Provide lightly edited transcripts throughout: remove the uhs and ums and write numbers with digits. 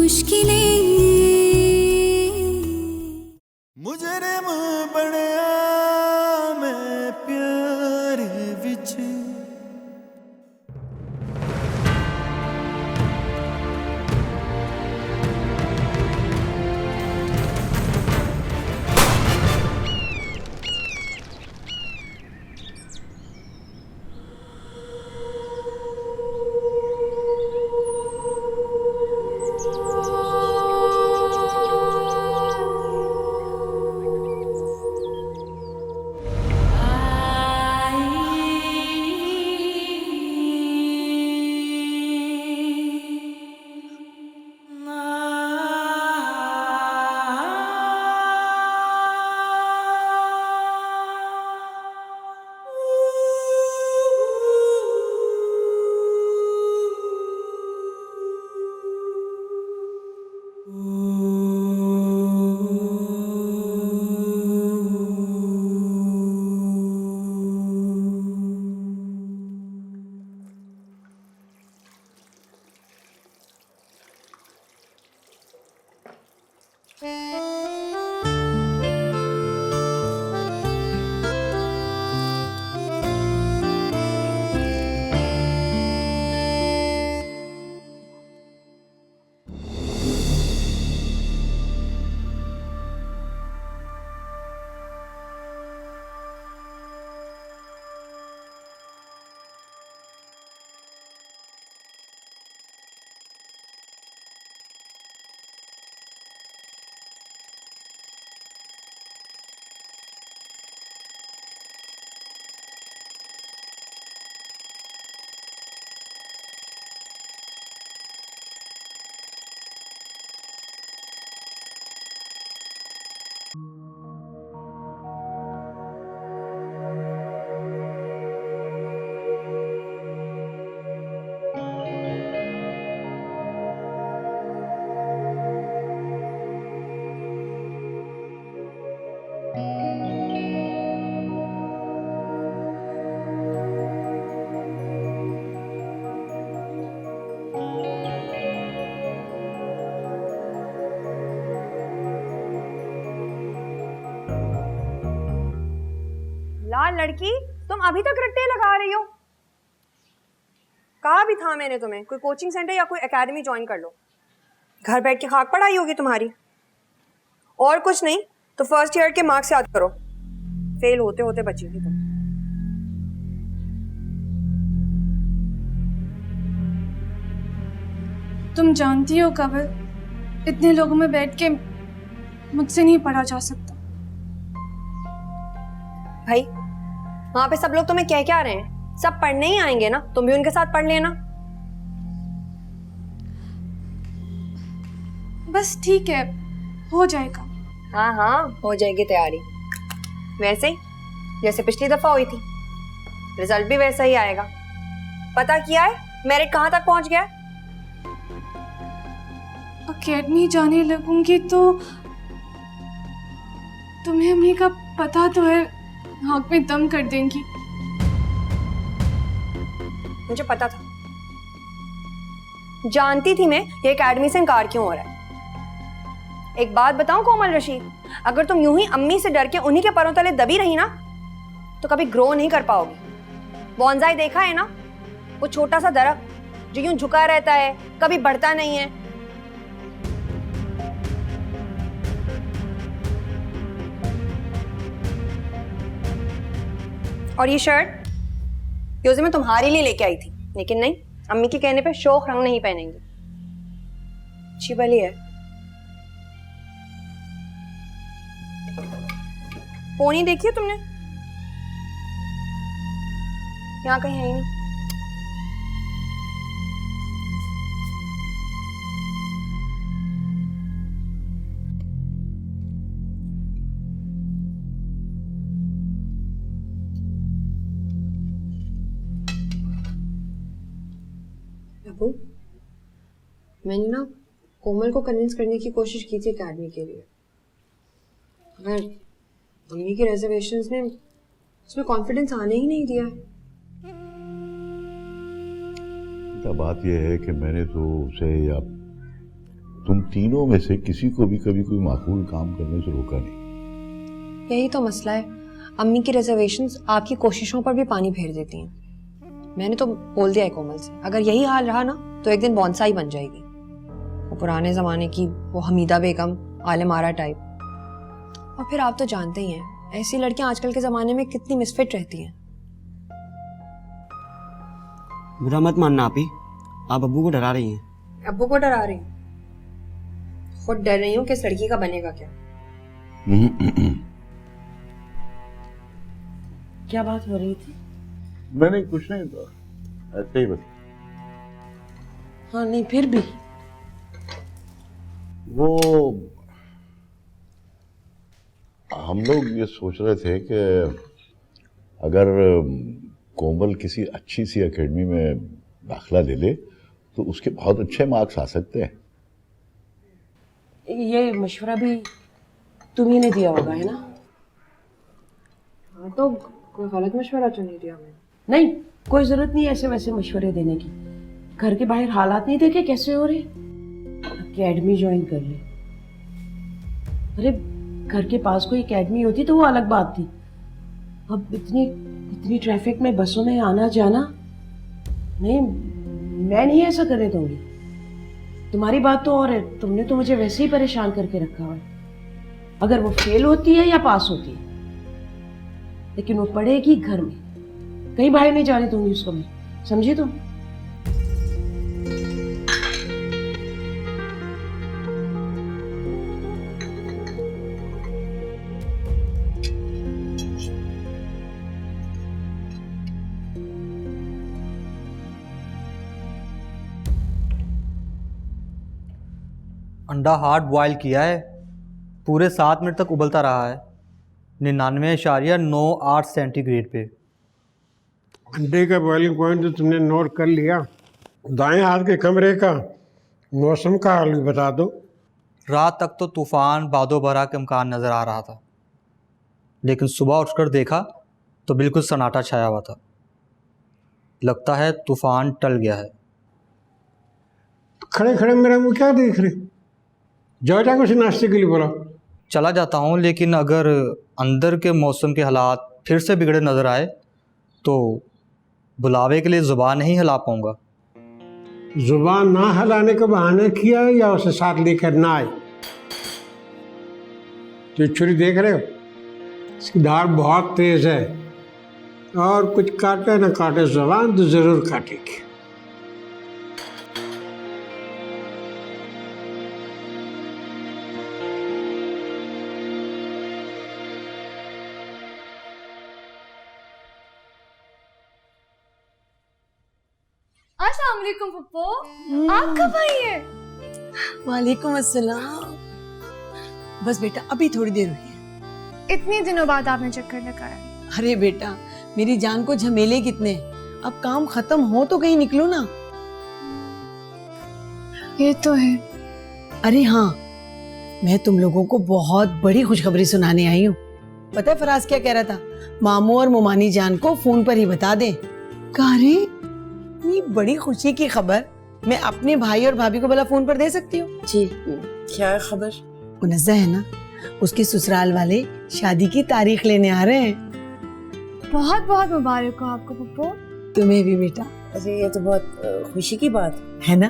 मुश्किलें मुजरिम बनया मैं प्यार विच लाल लड़की, तुम अभी तक रट्टे लगा रही हो? कहा भी था मैंने तुम्हें कोई कोचिंग सेंटर या कोई एकेडमी ज्वाइन कर लो। घर बैठ के खाक पढ़ाई होगी तुम्हारी। और कुछ नहीं तो फर्स्ट ईयर के मार्क्स याद करो, फेल होते होते बचेगी तुम। तुम जानती हो कवल, इतने लोगों में बैठ के मुझसे नहीं पढ़ा जा सकता। भाई वहां पे सब लोग तुम्हें क्या रहे हैं? सब पढ़ने ही आएंगे ना, तुम भी उनके साथ पढ़ लेना। बस ठीक है, हो जाएगा। हाँ हाँ हो जाएगी तैयारी, वैसे ही जैसे पिछली दफा हुई थी। रिजल्ट भी वैसा ही आएगा। पता किया है मेरिट कहाँ तक पहुंच गया? एकेडमी जाने लगूंगी तो तुम्हें अम्मी का पता तो है, आँख में दम कर देंगी। मुझे पता था, जानती थी मैं ये एकेडमी से इनकार क्यों हो रहा है। एक बात बताऊं कोमल रशीद, अगर तुम यूं ही अम्मी से डर के उन्हीं के पैरों तले दबी रही ना तो कभी ग्रो नहीं कर पाओगी। बॉन्साई देखा है ना, वो छोटा सा दरख्त जो यूं झुका रहता है, कभी बढ़ता नहीं है। और ये शर्ट योजे मैं तुम्हारे लिए लेके आई थी, लेकिन नहीं, अम्मी के कहने पे शौक रंग नहीं पहनेंगी। अच्छी भली है। पोनी देखी है तुमने? यहाँ कहीं है ही नहीं। अबू, मैंने ना कोमल को कन्विंस करने की कोशिश की थी एकेडमी के लिए, मगर मम्मी की रिजर्वेशंस ने उसमें कॉन्फिडेंस आने ही नहीं दिया। बात यह है कि मैंने तो उसे या तुम तीनों में से किसी को भी कभी कोई माकूल काम करने से रोका नहीं। यही तो मसला है, अम्मी की रिजर्वेशंस आपकी कोशिशों पर भी पानी फेर देती हैं। मैंने तो बोल दिया है कोमल से, अगर यही हाल रहा ना तो एक दिन बॉन्साई बन जाएगी, वो पुराने जमाने की वो हमीदा बेगम आलम आरा टाइप। और फिर आप तो जानते ही हैं ऐसी लड़कियां आजकल के जमाने में कितनी मिसफिट रहती हैं। बुरा मत मानना आप अब्बू को डरा रही हैं। अब्बू को डरा रही हूँ, खुद डर रही हूँ कि इस लड़की का बनेगा क्या। क्या बात हो रही थी? मैंने कुछ नहीं कहा, ऐसे ही बस। हाँ नहीं फिर भी वो हम लोग ये सोच रहे थे कि अगर कोमल किसी अच्छी सी एकेडमी में दाखिला ले ले तो उसके बहुत अच्छे मार्क्स आ सकते हैं। ये मशवरा भी तुम्ही ने दिया होगा है ना? हाँ तो कोई गलत मशवरा तो नहीं दिया मैंने। नहीं, कोई जरूरत नहीं ऐसे वैसे मशवरे देने की। घर के बाहर हालात नहीं देखे कैसे हो रहे, एकेडमी ज्वाइन कर ले। अरे घर के पास कोई एकेडमी होती तो वो अलग बात थी। अब इतनी ट्रैफिक में बसों में आना जाना, नहीं मैं नहीं ऐसा करने दूंगी। तुम्हारी बात तो और है, तुमने तो मुझे वैसे ही परेशान करके रखा हुआ है। अगर वो फेल होती है या पास होती है, लेकिन वो पढ़ेगी घर में, कहीं बाहर नहीं जाने दूंगी उसको मैं, समझी तुम? अंडा हार्ड बॉयल किया है, पूरे 7 मिनट तक उबलता रहा है, 99.98 सेंटीग्रेड पे। अंडे का बॉइलिंग पॉइंट तो तुमने नोट कर लिया। दाएं हाथ के कमरे का मौसम का हाल भी बता दो। रात तक तो तूफान बादो बरा का इम्कान नज़र आ रहा था, लेकिन सुबह उठकर देखा तो बिल्कुल सन्नाटा छाया हुआ था। लगता है तूफान टल गया है। खड़े खड़े मेरा मुंह क्या देख रहे? जाओ जा कुछ नाश्ते के लिए बोला। चला जाता हूँ, लेकिन अगर अंदर के मौसम के हालात फिर से बिगड़े नज़र आए तो बुलावे के लिए ज़ुबान नहीं हिला पाऊँगा। जुबान ना हिलाने का बहाना किया या उसे साथ लेकर ना आए? तो छुरी देख रहे हो, इसकी धार बहुत तेज है और कुछ काटे ना काटे जुबान तो जरूर काटेगी। अस्सलाम वालेकुम पप्पू, आप कब आई हैं? वालेकुम अस्सलाम। बस बेटा अभी थोड़ी देर हुई है। इतने दिनों बाद आपने चक्कर लगाया। अरे बेटा मेरी जान को झमेले कितने, अब काम खत्म हो तो कहीं निकलो ना। ये तो है। अरे हाँ, मैं तुम लोगों को बहुत बड़ी खुशखबरी सुनाने आई हूँ। पता है फराज क्या कह रहा था? मामू और मोमानी जान को फोन पर ही बता दे। कहा रे इतनी बड़ी खुशी की खबर मैं अपने भाई और भाभी को भला फोन पर दे सकती हूँ? जी क्या है खबर? मुनज़्ज़ा है ना, उसके ससुराल वाले शादी की तारीख लेने आ रहे हैं। बहुत बहुत मुबारक हो आपको पप्पू। तुम्हें भी बेटा। अरे ये तो बहुत खुशी की बात है ना।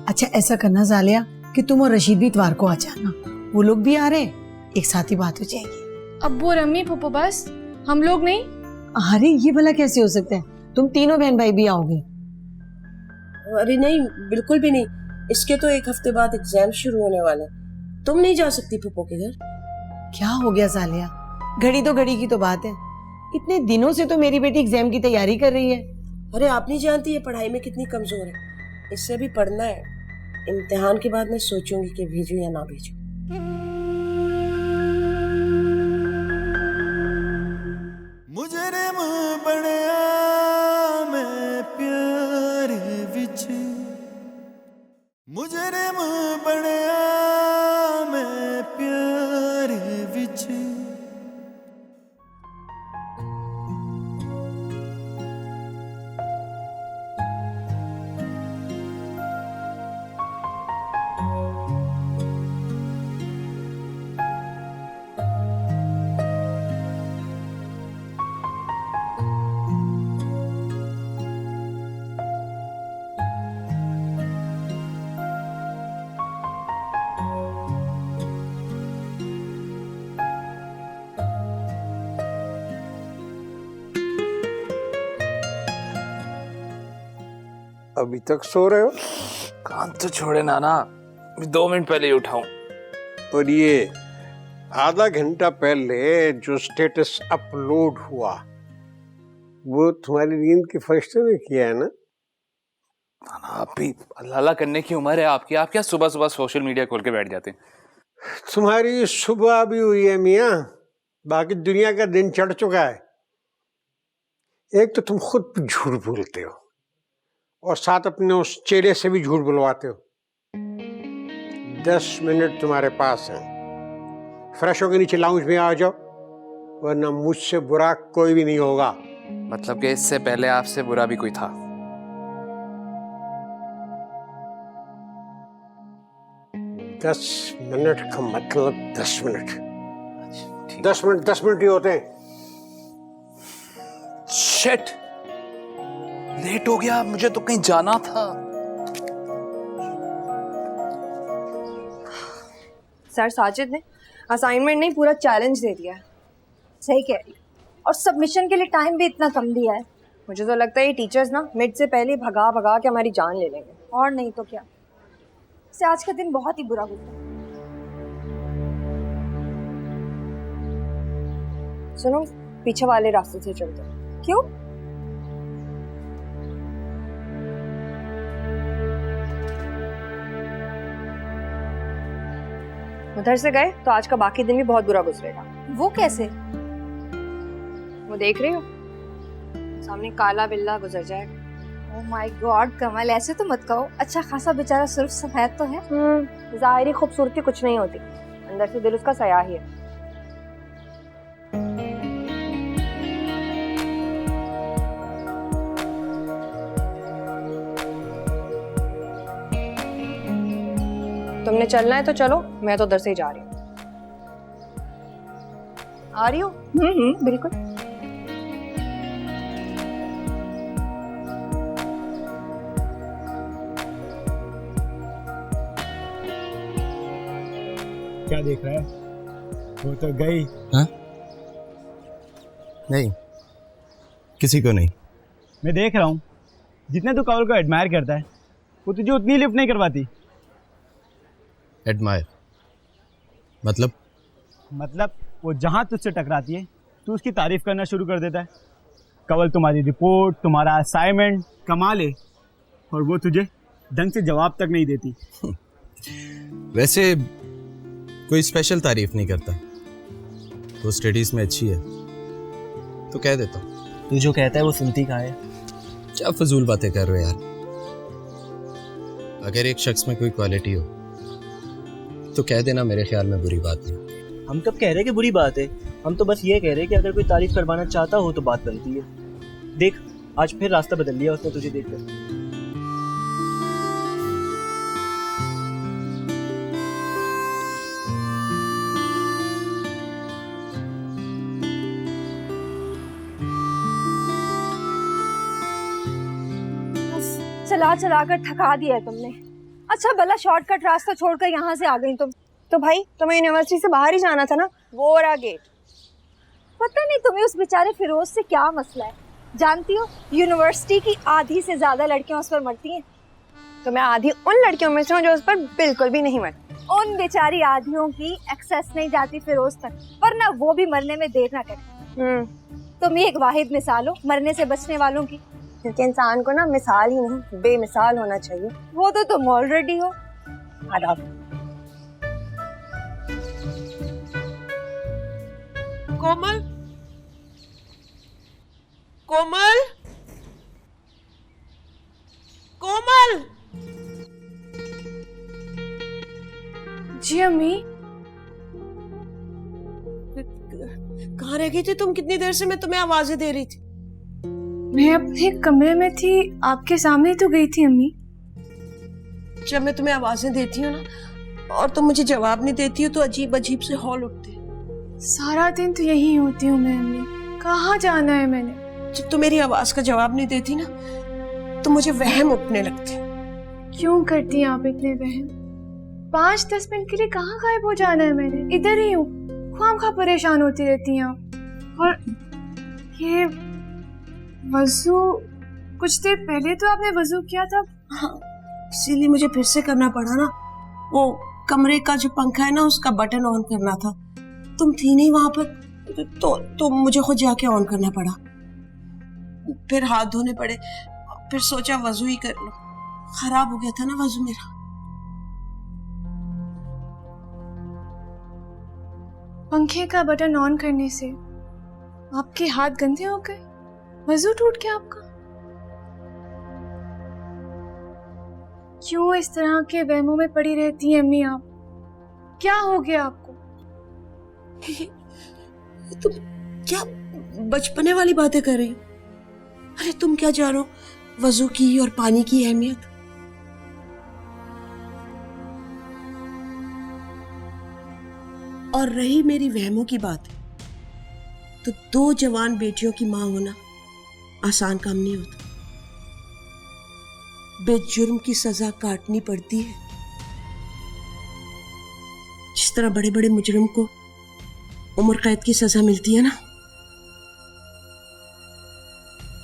अच्छा ऐसा करना जालिया कि तुम और रशीद भी इतवार को आ जाना, वो लोग भी आ रहे हैं, एक साथ ही बात हो जाएगी। अब्बू और अम्मी पप्पू बस, हम लोग नहीं? अरे ये भला कैसे हो सकता है, तुम तीनों बहन भाई भी आओगे। अरे नहीं बिल्कुल भी नहीं, इसके तो 1 हफ्ते बाद एग्जाम शुरू होने वाले। तुम नहीं जा सकती पप्पू के घर? क्या हो गया सालिया, घड़ी तो घड़ी की तो बात है। इतने दिनों से तो मेरी बेटी एग्जाम की तैयारी कर रही है। अरे आप नहीं जानती है पढ़ाई में कितनी कमजोर है, इससे भी पढ़ना है। इम्तिहान के बाद मैं सोचूंगी कि भेजूं या ना भेजूं। मुजरिम बनया मैं प्यार विच, मुजरिम बनया मैं प्यार विच। अभी तक सो रहे हो? काम तो छोड़े नाना, मैं 2 मिनट पहले ही उठाऊं। और ये आधा घंटा पहले जो स्टेटस अपलोड हुआ वो तुम्हारी नींद के फरिश्ते ने किया है ना? नाना आप भी अल्लाह अल्लाह करने की उम्र है आपकी, आप क्या सुबह सुबह सोशल मीडिया खोल के बैठ जाते हैं? तुम्हारी सुबह भी हुई है मियाँ, बाकी दुनिया का दिन चढ़ चुका है। एक तो तुम खुद भी झूठ बोलते हो और साथ अपने उस चेहरे से भी झूठ बुलवाते हो। 10 मिनट तुम्हारे पास हैं, फ्रेश होकर नीचे लाउंज में आ जाओ, वरना मुझसे बुरा कोई भी नहीं होगा। मतलब कि इससे पहले आपसे बुरा भी कोई था? दस मिनट का मतलब 10 मिनट। 10 मिनट 10 मिनट ही होते हैं। शिट, लेट हो गया, मुझे तो कहीं जाना था। सर साजिद ने असाइनमेंट नहीं पूरा चैलेंज दे दिया है। सही कह रही है। और सबमिशन के लिए टाइम भी इतना कम दिया है। मुझे तो लगता है ये टीचर्स ना मिड से पहले भगा भगा के हमारी जान ले लेंगे। और नहीं तो क्या। से आज का दिन बहुत ही बुरा गुजरा। सुनो, पीछे वाले रास्ते से चलते हैं। क्यों? उधर से गए तो आज का बाकी दिन भी बहुत बुरा गुजरेगा। वो कैसे? वो देख रही हो, सामने काला बिल्ला गुजर जाएगा। ओह माय गॉड कमल, ऐसे तो मत कहो। अच्छा खासा बेचारा सिर्फ सफेद तो है। जाहिरी खूबसूरती कुछ नहीं होती, अंदर से दिल उसका सयाह ही है। तुमने चलना है तो चलो, मैं तो उधर से ही जा रही हूँ। आ रही हो? बिल्कुल। क्या देख रहा है? वो तो गई। हाँ? नहीं, किसी को नहीं। मैं देख रहा हूँ, जितने तू कवल को एडमायर करता है वो तुझे उतनी लिफ्ट नहीं करवाती। एडमायर मतलब वो जहाँ तुझसे टकराती है तू उसकी तारीफ करना शुरू कर देता है। कवल तुम्हारी रिपोर्ट, तुम्हारा असाइनमेंट कमाल है, और वो तुझे ढंग से जवाब तक नहीं देती। वैसे कोई स्पेशल तारीफ नहीं करता, तो स्टडीज में अच्छी है तो कह देता हूँ। तू जो कहता है वो सुनती कहाँ है? क्या फजूल बातें कर रहे हो यार। अगर एक शख्स में कोई क्वालिटी हो तो कह देना, मेरे ख्याल में बुरी बात नहीं। हम कब कह रहे हैं कि बुरी बात है? हम तो बस ये कह रहे हैं कि अगर कोई तारीफ करवाना चाहता हो तो बात बनती है। देख, आज फिर रास्ता बदल लिया उसने तुझे देखकर। चला चला कर थका दिया है तुमने। अच्छा भला शॉर्टकट रास्ता छोड़कर यहाँ से आ गई तुम। तो भाई तुम्हें यूनिवर्सिटी से बाहर ही जाना था ना, वो रहा गेट। पता नहीं तुम्हें उस बेचारे फिरोज से क्या मसला है। जानती हो, यूनिवर्सिटी की आधी से ज्यादा लड़कियां उस पर मरती हैं। तो मैं आधी उन लड़कियों में से हूँ जो उस पर बिल्कुल भी नहीं मरती। उन बेचारी आधियों की एक्सेस नहीं जाती फिरोज तक, वरना वो भी मरने में देर ना करे। तुम ही एक वाहिद मिसाल हो मरने से बचने वालों की। क्योंकि इंसान को ना मिसाल ही नहीं बेमिसाल होना चाहिए। वो तो तुम ऑलरेडी हो। आदाब। कोमल, कोमल, कोमल। जी अम्मी। कहाँ रह गई थी तुम? कितनी देर से मैं तुम्हें आवाजें दे रही थी। मैं अपने कमरे में थी, आपके सामने तो गई थी अम्मी। जब मैं तुम्हें आवाजें देती हूँ ना और तुम मुझे जवाब नहीं देती हो तो अजीब अजीब से हौल उठते हैं। सारा दिन तो यही होती हूँ मैं अम्मी। कहाँ जाना है मैंने? जब तुम मेरी आवाज का जवाब नहीं देती ना तो मुझे वहम उठने लगते। क्यों करती हैं आप इतने वहम? 5-10 मिनट के लिए कहाँ गायब हो जाना है मैंने? इधर ही हूँ। ख्वामखा परेशान होती रहती हैं आप। और ये वजू, कुछ देर पहले तो आपने वजू किया था, हाँ, इसीलिए मुझे फिर से करना पड़ा ना। वो कमरे का जो पंखा है ना, उसका बटन ऑन करना था। तुम थी नहीं वहां पर, तो मुझे खुद जाके ऑन करना पड़ा। फिर हाथ धोने पड़े, फिर सोचा वजू ही कर लो। खराब हो गया था ना वजू मेरा। पंखे का बटन ऑन करने से आपके हाथ गंदे हो गए, वजू टूट गया आपका? क्यों इस तरह के वहमों में पड़ी रहती हैं अम्मी आप? क्या हो गया आपको? तुम क्या बचपने वाली बातें कर रही हो? अरे तुम क्या जानो वजू की और पानी की अहमियत? और रही मेरी वहमों की बात, तो 2 जवान बेटियों की मां होना आसान काम नहीं होता। बेजुर्म की सजा काटनी पड़ती है। जिस तरह बड़े बड़े मुजरिम को उम्र कैद की सजा मिलती है ना,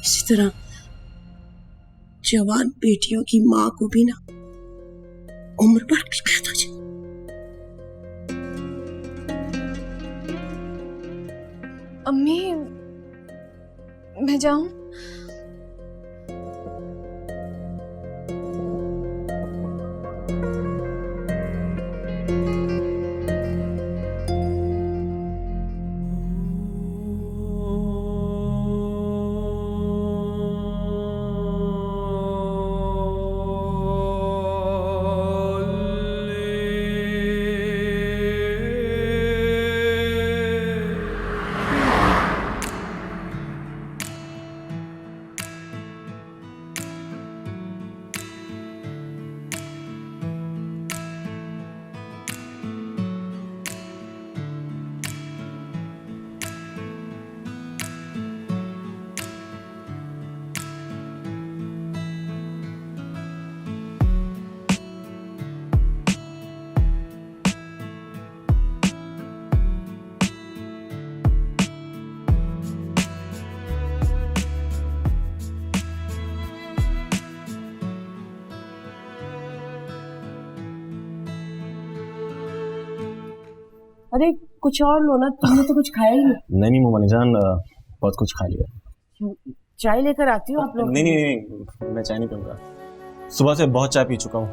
इसी तरह जवान बेटियों की मां को भी ना उम्र भर की कैद हो जाए। अम्मी, मैं जाऊं? अरे कुछ और लो ना, तुमने तो कुछ खाया ही नहीं। नहीं मोमानी जान, बहुत कुछ खा लिया। चाय लेकर आती हो आप लोग? नहीं, मैं चाय नहीं पीऊंगा। सुबह से बहुत चाय पी चुका हूँ।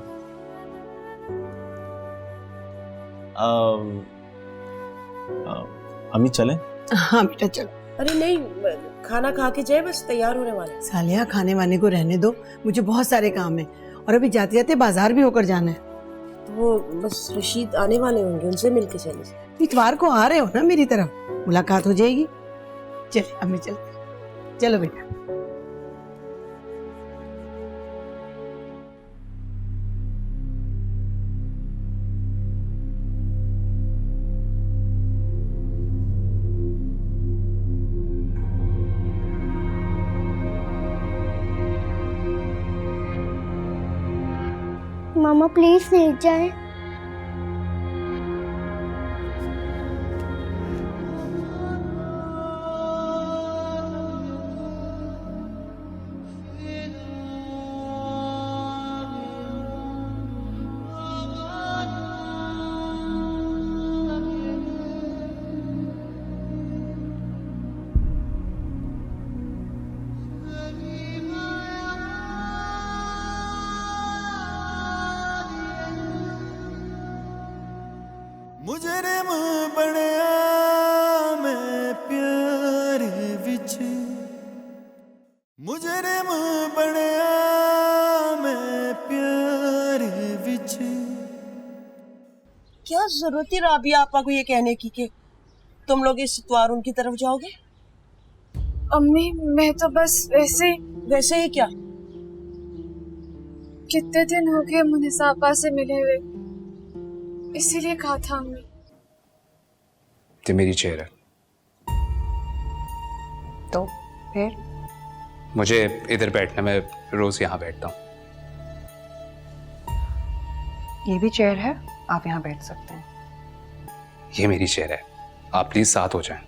अम्मी चले? हाँ बेटा चलो। अरे नहीं, खाना खा के जाए, बस तैयार होने वाला है। सालिया खाने वाने को रहने दो, मुझे बहुत सारे काम है और अभी जाते जाते बाजार भी होकर जाना है। तो वो बस रशीद आने वाले होंगे, उनसे मिलके चले। इतवार को आ रहे हो ना मेरी तरफ, मुलाकात हो जाएगी। चल अम्मी चल, चलो बेटा। मामा प्लीज नहीं जाए। मुजरिम बनया मैं प्यार विच, मुजरिम बनया मैं प्यार विच। क्या जरूरत थी राबिया आपा को ये कहने की कि तुम लोग इस इतवार उनकी तरफ जाओगे? अम्मी मैं तो बस वैसे ही क्या? कितने दिन हो गए मुनिसा आपा से मिले हुए, इसीलिए कहा था अम्मी। ये मेरी चेयर है। तो फिर मुझे इधर बैठना, मैं रोज यहाँ बैठता हूँ। ये भी चेयर है, आप यहाँ बैठ सकते हैं। ये मेरी चेयर है, आप प्लीज साथ हो जाएं।